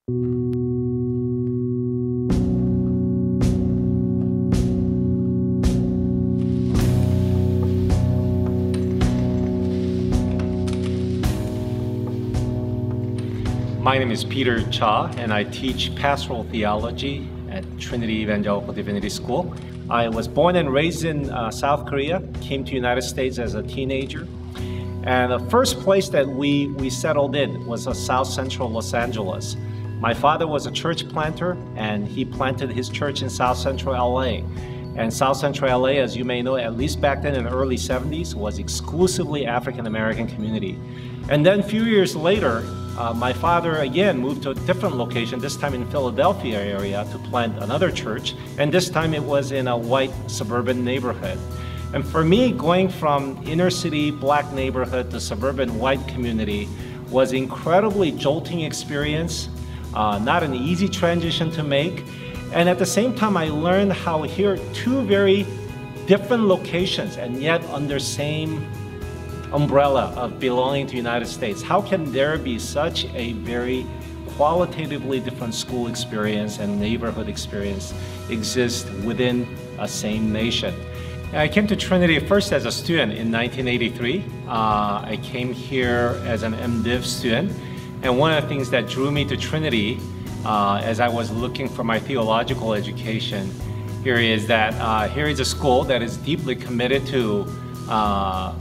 My name is Peter Cha, and I teach Pastoral Theology at Trinity Evangelical Divinity School. I was born and raised in South Korea, came to the United States as a teenager. And the first place that we settled in was South Central Los Angeles. My father was a church planter, and he planted his church in South Central LA. And South Central LA, as you may know, at least back then in the early 70s, was exclusively African-American community. And then a few years later, my father again moved to a different location, this time in Philadelphia area, to plant another church. And this time it was in a white suburban neighborhood. And for me, going from inner city black neighborhood to suburban white community was incredibly jolting experience, not an easy transition to make. And at the same time, I learned how here two very different locations and yet under same umbrella of belonging to the United States. How can there be such a very qualitatively different school experience and neighborhood experience exist within a same nation? I came to Trinity first as a student in 1983. I came here as an MDiv student, and one of the things that drew me to Trinity as I was looking for my theological education here is that here is a school that is deeply committed to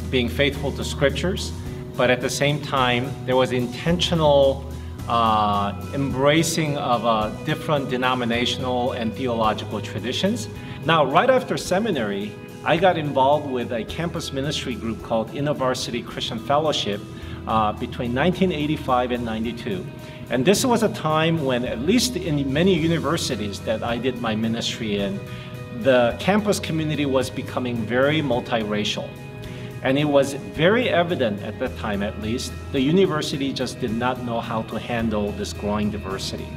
being faithful to scriptures, but at the same time there was intentional embracing of different denominational and theological traditions. Now, right after seminary, I got involved with a campus ministry group called InterVarsity Christian Fellowship between 1985 and 92. And this was a time when, at least in many universities that I did my ministry in, the campus community was becoming very multiracial. And it was very evident at that time, at least, the university just did not know how to handle this growing diversity.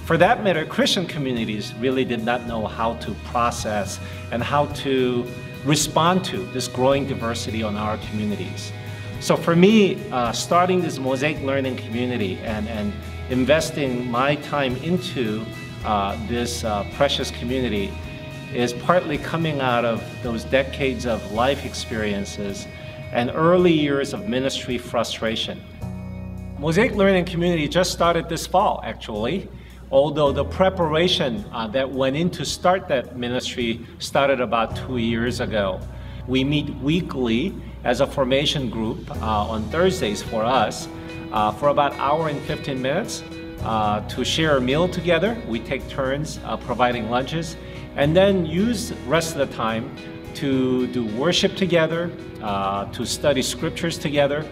For that matter, Christian communities really did not know how to process and how to respond to this growing diversity on our communities. So for me, starting this Mosaic Learning community and investing my time into this precious community is partly coming out of those decades of life experiences and early years of ministry frustration. Mosaic Learning community just started this fall, actually, although the preparation that went in to start that ministry started about 2 years ago. We meet weekly as a formation group on Thursdays for us for about an hour and 15 minutes to share a meal together. We take turns providing lunches, and then use the rest of the time to do worship together, to study scriptures together,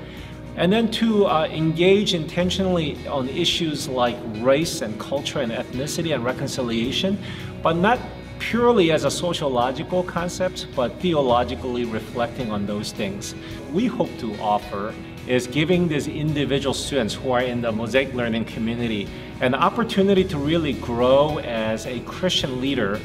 and then to engage intentionally on issues like race and culture and ethnicity and reconciliation, but not purely as a sociological concept, but theologically reflecting on those things. We hope to offer is giving these individual students who are in the Mosaic Learning community an opportunity to really grow as a Christian leader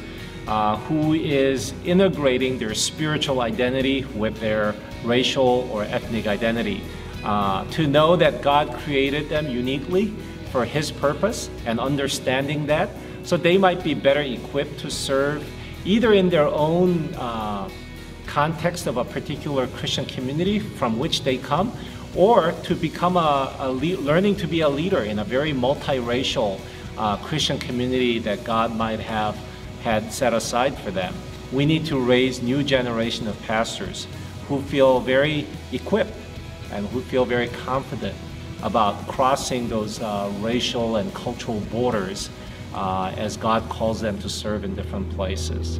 who is integrating their spiritual identity with their racial or ethnic identity. To know that God created them uniquely for His purpose and understanding that, so they might be better equipped to serve either in their own context of a particular Christian community from which they come, or to become learning to be a leader in a very multiracial Christian community that God might have had set aside for them. We need to raise new generation of pastors who feel very equipped and who feel very confident about crossing those racial and cultural borders as God calls them to serve in different places.